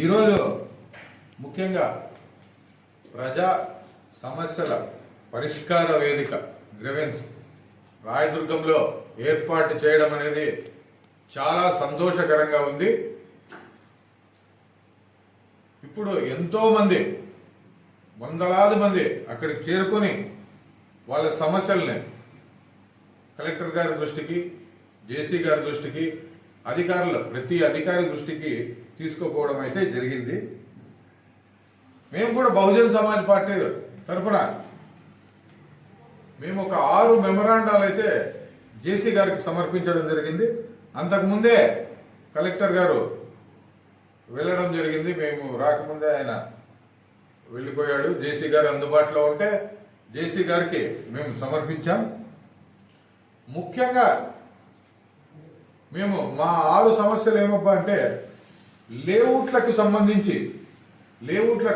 ఈరోజు ముఖ్యంగా ప్రజా సమస్యల పరిష్కార వేదిక గ్రెవెన్స్ రాయదుర్గంలో ఏర్పాటు చేయడం అనేది చాలా సంతోషకరంగా ఉంది. ఇప్పుడు ఎంతో మంది వందలాది మంది అక్కడికి చేరుకొని వాళ్ళ సమస్యల్ని కలెక్టర్ గారి దృష్టికి, జేసీ గారి దృష్టికి, ప్రతి అధికారి దృష్టికి తీసుకుపోవడం అయితే జరిగింది. మేము కూడా బహుజన్ సమాజ్ పార్టీ తరఫున మేము ఒక 6 మెమరాండాలు అయితే జేసీ గారికి సమర్పించడం జరిగింది. అంతకుముందే కలెక్టర్ గారు వెళ్ళడం జరిగింది. మేము రాకముందే ఆయన వెళ్ళిపోయాడు. జేసీ గారు అందుబాటులో ఉంటే జేసీ గారికి మేము సమర్పించాం. ముఖ్యంగా మేము మా 6 సమస్యలు ఏమబ్బా అంటే లేఅవుట్లకు సంబంధించి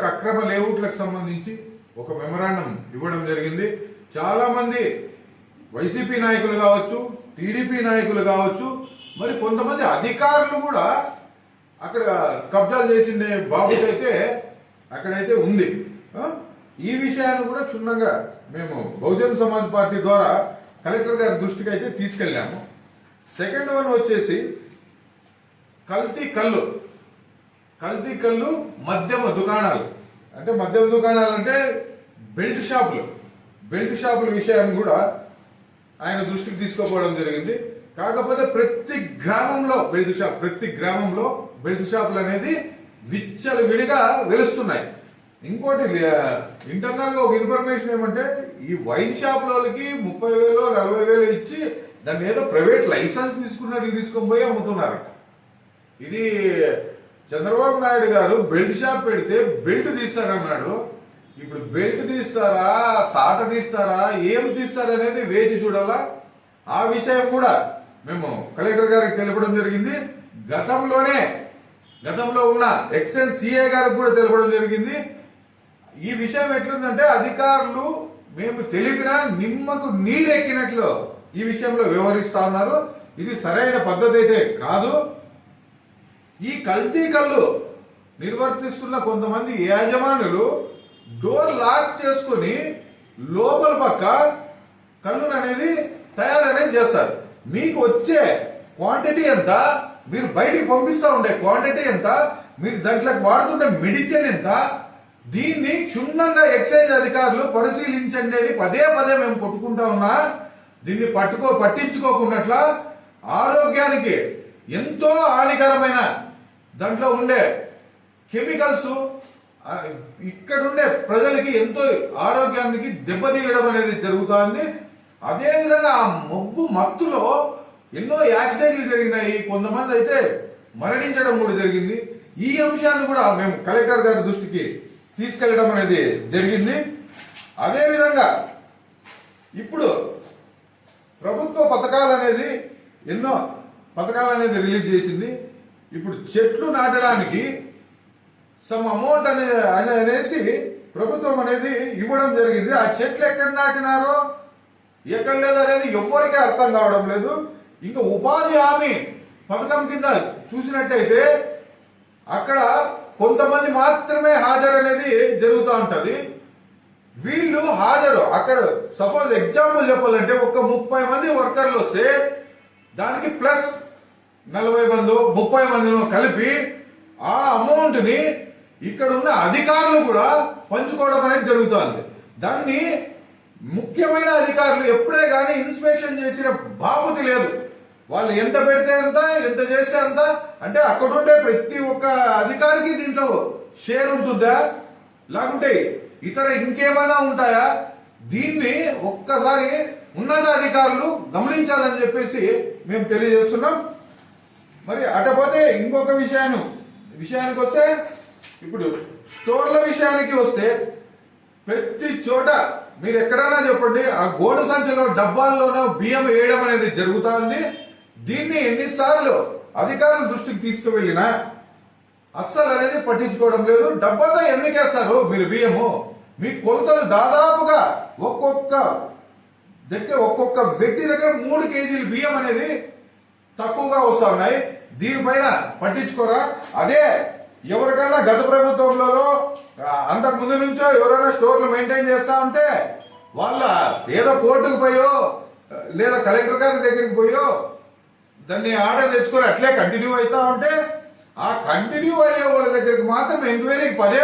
అక్రమ లేఅవుట్లకు సంబంధించి ఒక మెమరాండం ఇవ్వడం జరిగింది. చాలా మంది వైసీపీ నాయకులు కావచ్చు, టీడీపీ నాయకులు కావచ్చు, మరి కొంతమంది అధికారులు కూడా అక్కడ కబ్జాలు చేసిండే బాబుకైతే అక్కడైతే ఉంది. ఈ విషయాన్ని కూడా క్షుణ్ణంగా మేము బహుజన్ సమాజ్ పార్టీ ద్వారా కలెక్టర్ గారి దృష్టికి అయితే తీసుకెళ్ళాము. సెకండ్ వన్ వచ్చేసి కల్తీ కళ్ళు మద్యం దుకాణాలు అంటే బెల్ట్ షాపుల విషయాన్ని కూడా ఆయన దృష్టికి తీసుకోపోవడం జరిగింది. కాకపోతే ప్రతి గ్రామంలో బెల్ట్ షాపులు అనేది విచ్చలవిడిగా వెలుస్తున్నాయి. ఇంకోటి ఇంటర్నల్ గా ఒక ఇన్ఫర్మేషన్ ఏమంటే ఈ వైన్ షాపులకి 30,000 40,000 ఇచ్చి దాన్ని ఏదో ప్రైవేట్ లైసెన్స్ తీసుకొని పోయి అమ్ముతున్నారు. ఇది చంద్రబాబు నాయుడు గారు బెల్ట్ షాప్ పెడితే బెల్ట్ తీస్తారన్నాడు. ఇప్పుడు బెల్ట్ తీస్తారా, తాట తీస్తారా, ఏం తీస్తారనేది వేచి చూడాలా. ఆ విషయం కూడా మేము కలెక్టర్ గారికి తెలపడం జరిగింది. గతంలో ఉన్న ఎక్సైజ్ సిఐ గారికి కూడా తెలపడం జరిగింది. ఈ విషయం ఎట్లుందంటే అధికారులు మేము తెలిపినా నిమ్మకు నీరెక్కినట్లు ఈ విషయంలో వ్యవహరిస్తా ఉన్నారు. ఇది సరైన పద్ధతి అయితే కాదు. ఈ కల్తీ కళ్ళు నిర్వర్తిస్తున్న కొంతమంది యాజమానులు డోర్ లాక్ చేసుకుని లోపల పక్క కళ్ళును అనేది తయారనేది చేస్తారు. మీకు వచ్చే క్వాంటిటీ ఎంత, మీరు బయటికి పంపిస్తూ ఉండే క్వాంటిటీ ఎంత, మీరు దాంట్లోకి వాడుతుండే మెడిసిన్ ఎంత, దీన్ని క్షుణ్ణంగా ఎక్సైజ్ అధికారులు పరిశీలించండి అని పదే మేము కొట్టుకుంటా ఉన్నా. దీన్ని పట్టించుకోకున్నట్ల ఆరోగ్యానికి ఎంతో హానికరమైన దాంట్లో ఉండే కెమికల్స్ ఇక్కడుండే ప్రజలకి ఎంతో ఆరోగ్యానికి దెబ్బతీయడం అనేది జరుగుతుంది. అదేవిధంగా ఆ మత్తులో ఎన్నో యాక్సిడెంట్లు జరిగినాయి. కొంతమంది అయితే మరణించడం కూడా జరిగింది. ఈ అంశాన్ని కూడా మేము కలెక్టర్ గారి దృష్టికి తీసుకెళ్లడం అనేది జరిగింది. అదేవిధంగా ఇప్పుడు ప్రభుత్వ ఎన్నో పథకాలు అనేది రిలీజ్ చేసింది. ఇప్పుడు చెట్లు నాటడానికి సమ్ అమౌంట్ అనేసి ప్రభుత్వం అనేది ఇవ్వడం జరిగింది. ఆ చెట్లు ఎక్కడ నాటినారో ఎక్కడ లేదు అనేది ఎవ్వరికీ అర్థం కావడం లేదు. ఇంకా ఉపాధి హామీ పథకం కింద చూసినట్టయితే అక్కడ కొంతమంది మాత్రమే హాజరు అనేది జరుగుతూ ఉంటది. వీళ్ళు హాజరు అక్కడ సపోజ్ ఎగ్జాంపుల్ చెప్పాలంటే ఒక 30 మంది వర్కర్లు వస్తే దానికి ప్లస్ 40 మంది 30 మందిని కలిపి ఆ అమౌంట్ ని ఇక్కడ ఉన్న అధికారులు కూడా పంచుకోవడం అనేది జరుగుతుంది. దాన్ని ముఖ్యమైన అధికారులు ఎప్పుడే కానీ ఇన్స్పెక్షన్ చేసిన బాబుతి లేదు. వాళ్ళు ఎంత పెడితే అంత, ఎంత చేస్తే అంత, అంటే అక్కడుండే ప్రతి ఒక్క అధికారికి దీంట్లో షేర్ ఉంటుందా, లేకుంటే ఇతర ఇంకేమైనా ఉంటాయా? దీన్ని ఒక్కసారి ఉన్నత అధికారులు గమనించాలని చెప్పేసి మేము తెలియజేస్తున్నాం. మరి అటపోతే ఇంకొక విషయానికి వస్తే ఇప్పుడు స్టోర్ల విషయానికి వస్తే ప్రతి చోట మీరు ఎక్కడైనా చెప్పండి ఆ గోడు సంచులో డబ్బాల్లోనో బియ్యం వేయడం అనేది జరుగుతూ ఉంది. దీన్ని ఎన్నిసార్లు అధికారుల దృష్టికి తీసుకువెళ్ళినా అస్సలు అనేది పట్టించుకోవడం లేదు. డబ్బాతో ఎందుకేస్తారు మీరు బియ్యము? మీ కొలతలు దాదాపుగా ఒక్కొక్క వ్యక్తి దగ్గర 3 కేజీలు బియ్యం అనేది తక్కువగా వస్తున్నాయి. దీనిపైన పట్టించుకోరా? అదే ఎవరికైనా గత ప్రభుత్వంలో అంతకు ముందు నుంచో ఎవరైనా స్టోర్లు మెయింటైన్ చేస్తా ఉంటే వాళ్ళ ఏదో కోర్టుకు పోయో లేదా కలెక్టర్ గారి దగ్గరికి పోయో దాన్ని ఆర్డర్ తెచ్చుకొని అట్లే కంటిన్యూ అవుతా ఉంటే ఆ కంటిన్యూ అయ్యే వాళ్ళ దగ్గరికి మాత్రం ఎంక్వైరీకి పదే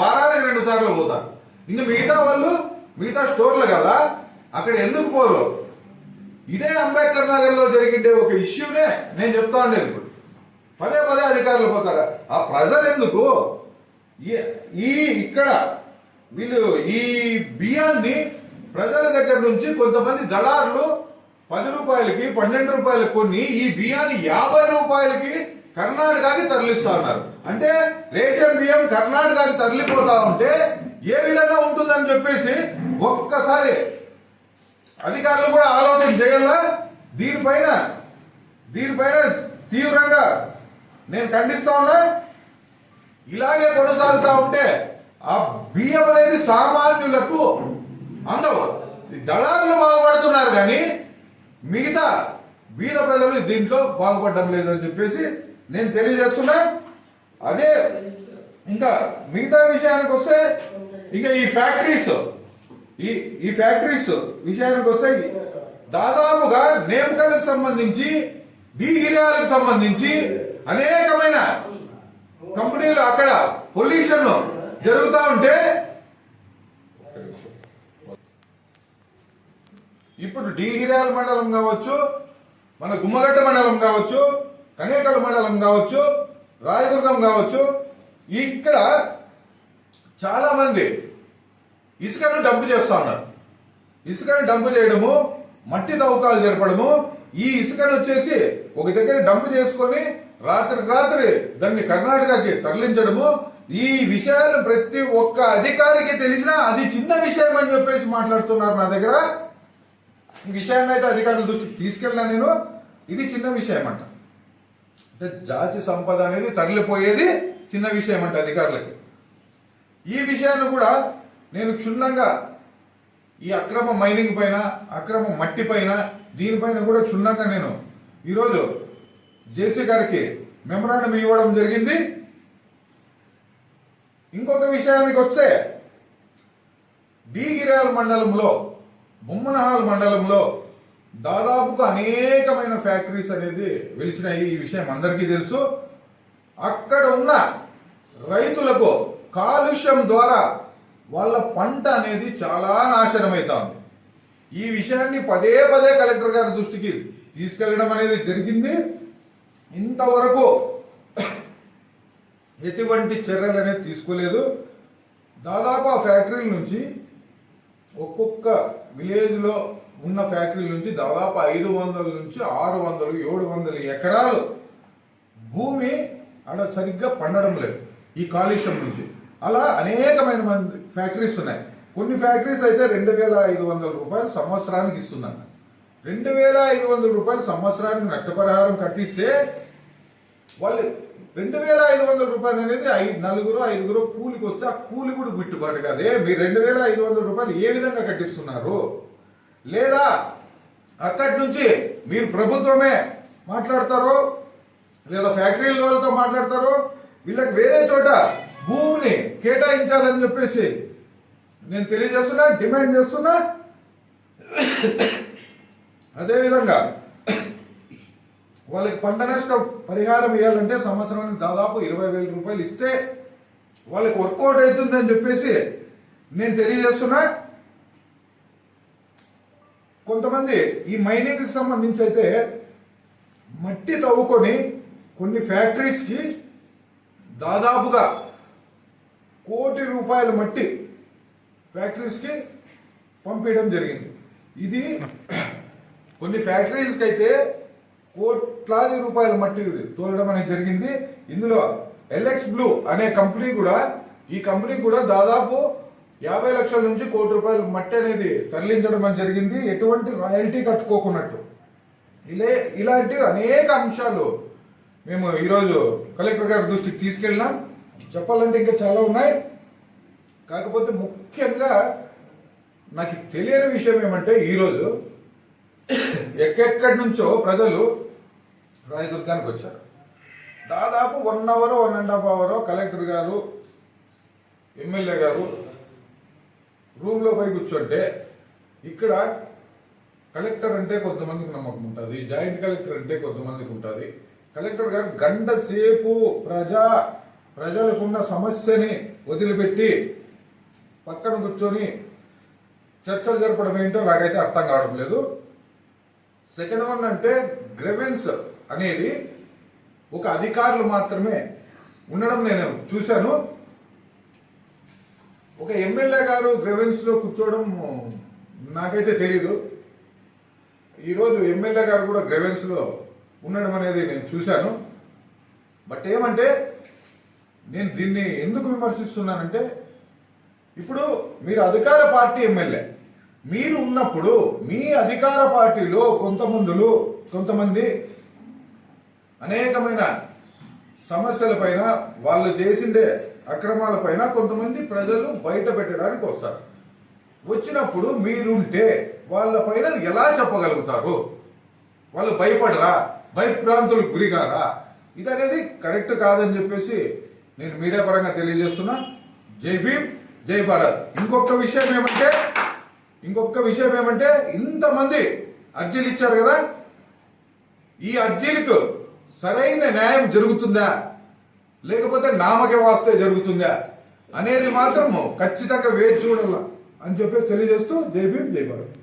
వారానికి 2 సార్లు పోతారు. ఇంకా మిగతా వాళ్ళు మిగతా స్టోర్లు కదా అక్కడ ఎందుకు పోరు? ఇదే అంబేద్కర్ నగర్ లో జరిగిండే ఒక ఇష్యూనే నేను చెప్తా ఉండేది. ఇప్పుడు పదే అధికారులు పోతారా? ఆ ప్రజలు ఎందుకు ఇక్కడ వీళ్ళు ఈ బియ్యాన్ని ప్రజల దగ్గర నుంచి కొంతమంది దళారులు 10 రూపాయలకి 12 రూపాయలకి కొన్ని ఈ బియ్యాన్ని 50 రూపాయలకి కర్ణాటకకి తరలిస్తా ఉన్నారు. అంటే రేషన్ బియ్యం కర్ణాటకకి తరలిపోతా ఉంటే ఏ విధంగా ఉంటుందని చెప్పేసి ఒక్కసారి అధికారులు కూడా ఆలోచన చేయాలా. దీనిపైన తీవ్రంగా నేను ఖండిస్తా ఉన్నా. ఇలాగే కొనసాగుతా ఉంటే ఆ బియ్యం అనేది సామాన్యులకు అందవు. దళారులు బాగుపడుతున్నారు కానీ మిగతా బీద ప్రజలు దీంట్లో బాగుపడడం లేదని చెప్పేసి నేను తెలియజేస్తున్నా. అదే ఇంకా మిగతా విషయానికి వస్తే ఇంకా ఈ ఫ్యాక్టరీస్ విషయానికి వస్తే దాదాపుగా నేమకలకు సంబంధించి డీగిరియాలకు సంబంధించి అనేకమైన కంపెనీలు అక్కడ పొల్యూషన్ జరుగుతూ ఉంటే ఇప్పుడు డీగిరియాల మండలం కావచ్చు, మన గుమ్మగట్ట మండలం కావచ్చు, కనేకల్ మండలం కావచ్చు, రాయదుర్గం కావచ్చు, ఇక్కడ చాలా మంది ఇసుకను డంప్ చేస్తా ఉన్నారు. ఇసుకను డంప్ చేయడము, మట్టి తవ్వకాలు జరపడము, ఈ ఇసుకను వచ్చేసి ఒక దగ్గర డంప్ చేసుకొని రాత్రి దాన్ని కర్ణాటకకి తరలించడము, ఈ విషయాలు ప్రతి ఒక్క అధికారికి తెలిసినా అది చిన్న విషయం అని చెప్పేసి మాట్లాడుతున్నారు నా దగ్గర. ఈ విషయాన్ని అయితే అధికారుల దృష్టికి తీసుకెళ్ళినా నేను, ఇది చిన్న విషయం అంట. అంటే జాతి సంపద అనేది తరలిపోయేది చిన్న విషయం అంట అధికారులకి. ఈ విషయాన్ని కూడా నేను క్షుణ్ణంగా ఈ అక్రమ మైనింగ్ పైన, అక్రమ మట్టి పైన, దీనిపైన కూడా క్షుణ్ణంగా నేను ఈరోజు జేసీ గారికి మెమరాండం ఇవ్వడం జరిగింది. ఇంకొక విషయానికి వస్తే డీగిరియాల మండలంలో, బొమ్మనహాల్ మండలంలో దాదాపుగా అనేకమైన ఫ్యాక్టరీస్ అనేది వెలిచినాయి. ఈ విషయం అందరికీ తెలుసు. అక్కడ ఉన్న రైతులకు కాలుష్యం ద్వారా వాళ్ళ పంట అనేది చాలా నాశనం అవుతా ఉంది. ఈ విషయాన్ని పదే కలెక్టర్ గారి దృష్టికి తీసుకెళ్లడం అనేది జరిగింది. ఇంతవరకు ఎటువంటి చర్యలు అనేది తీసుకోలేదు. దాదాపు ఆ ఫ్యాక్టరీల నుంచి ఒక్కొక్క విలేజ్లో ఉన్న ఫ్యాక్టరీల నుంచి దాదాపు 500 నుంచి 600, 700 ఎకరాలు భూమి ఆడ సరిగ్గా పండడం లేదు ఈ కాలుష్యం నుంచి. అలా అనేకమైన మంది ఫ్యాక్టరీస్ ఉన్నాయి. కొన్ని ఫ్యాక్టరీస్ అయితే 2500 రూపాయలు సంవత్సరానికి ఇస్తుందంట. 2500 రూపాయలు సంవత్సరానికి నష్టపరిహారం కట్టిస్తే వాళ్ళు 2500 రూపాయలు అనేది 4-5 కూలికి వస్తే ఆ కూలి కూడా గిట్టుబాటు కాదే. మీరు 2500 రూపాయలు ఏ విధంగా కట్టిస్తున్నారు? లేదా అక్కడి నుంచి మీరు ప్రభుత్వమే మాట్లాడతారో లేదా ఫ్యాక్టరీల వాళ్ళతో మాట్లాడతారో, వీళ్ళకి వేరే చోట భూమిని కేటాయించాలని చెప్పేసి నేను తెలియజేస్తున్నా, డిమాండ్ చేస్తున్నా. అదేవిధంగా వాళ్ళకి పంట నష్టం పరిహారం ఇవ్వాలంటే సంవత్సరానికి దాదాపు 20,000 రూపాయలు ఇస్తే వాళ్ళకి వర్కౌట్ అవుతుందని చెప్పేసి నేను తెలియజేస్తున్నా. కొంతమంది ఈ మైనింగ్కి సంబంధించి అయితే మట్టి తవ్వుకొని కొన్ని ఫ్యాక్టరీస్కి దాదాపుగా 1 కోటి రూపాయల మట్టి ఫ్యాక్టరీస్కి పంపించడం జరిగింది. ఇది కొన్ని ఫ్యాక్టరీస్కి అయితే కోట్లాది రూపాయల మట్టి తోలడం అనేది జరిగింది. ఇందులో ఎల్ఎక్స్ బ్లూ అనే కంపెనీ కూడా, ఈ కంపెనీకి కూడా దాదాపు 50 లక్షల నుంచి 1 కోటి రూపాయల మట్టి అనేది తరలించడం అని జరిగింది, ఎటువంటి రాయల్టీ కట్టుకోకున్నట్టు. ఇలాంటి అనేక అంశాలు మేము ఈరోజు కలెక్టర్ గారి దృష్టికి తీసుకెళ్ళినాం. చెప్పాలంటే ఇంకా చాలా ఉన్నాయి. కాకపోతే ముఖ్యంగా నాకు తెలియని విషయం ఏమంటే, ఈరోజు ఎక్కడి నుంచో ప్రజలు రాయదుర్గానికి వచ్చారు. దాదాపు 1 అవర్ 1.5 అవర్ కలెక్టర్ గారు ఎమ్మెల్యే గారు రూమ్లో పోయి కూర్చుంటే ఇక్కడ కలెక్టర్ అంటే కొంతమందికి నమ్మకం ఉంటుంది, జాయింట్ కలెక్టర్ అంటే కొంతమందికి ఉంటుంది. కలెక్టర్ గారు గంట సేపు ప్రజలకున్న సమస్యని వదిలిపెట్టి పక్కన కూర్చొని చర్చలు జరపడం ఏంటో నాకైతే అర్థం కావడం లేదు. సెకండ్ వన్ అంటే గ్రెవెన్స్ అనేది ఒక అధికారులు మాత్రమే ఉండడం నేను చూశాను. ఒక ఎమ్మెల్యే గారు గ్రెవెన్స్ లో కూర్చోవడం నాకైతే తెలీదు. ఈరోజు ఎమ్మెల్యే గారు కూడా గ్రెవెన్స్ లో ఉండడం అనేది నేను చూశాను. బట్ ఏమంటే నేను దీన్ని ఎందుకు విమర్శిస్తున్నానంటే, ఇప్పుడు మీరు అధికార పార్టీ ఎమ్మెల్యే, మీరు ఉన్నప్పుడు మీ అధికార పార్టీలో కొంతమంది అనేకమైన సమస్యలపైన వాళ్ళు చేసిండే అక్రమాలపైన కొంతమంది ప్రజలు బయట పెట్టడానికి వస్తారు. వచ్చినప్పుడు మీరుంటే వాళ్ళపైన ఎలా చెప్పగలుగుతారు? వాళ్ళు భయపడరా? భయభ్రాంతులకు గురిగారా? ఇది అనేది కరెక్ట్ కాదని చెప్పేసి నేను మీడియా పరంగా తెలియజేస్తున్నా. జై భీమ్, జై భారత్. ఇంకొక విషయం ఏమంటే ఇంతమంది అర్జీలు ఇచ్చారు కదా, ఈ అర్జీలకు సరైన న్యాయం జరుగుతుందా లేకపోతే నామకే వాస్తే జరుగుతుందా అనేది మాత్రం ఖచ్చితంగా వేచి చూడాల అని చెప్పేసి తెలియజేస్తూ జై భీమ్, జై భారత్.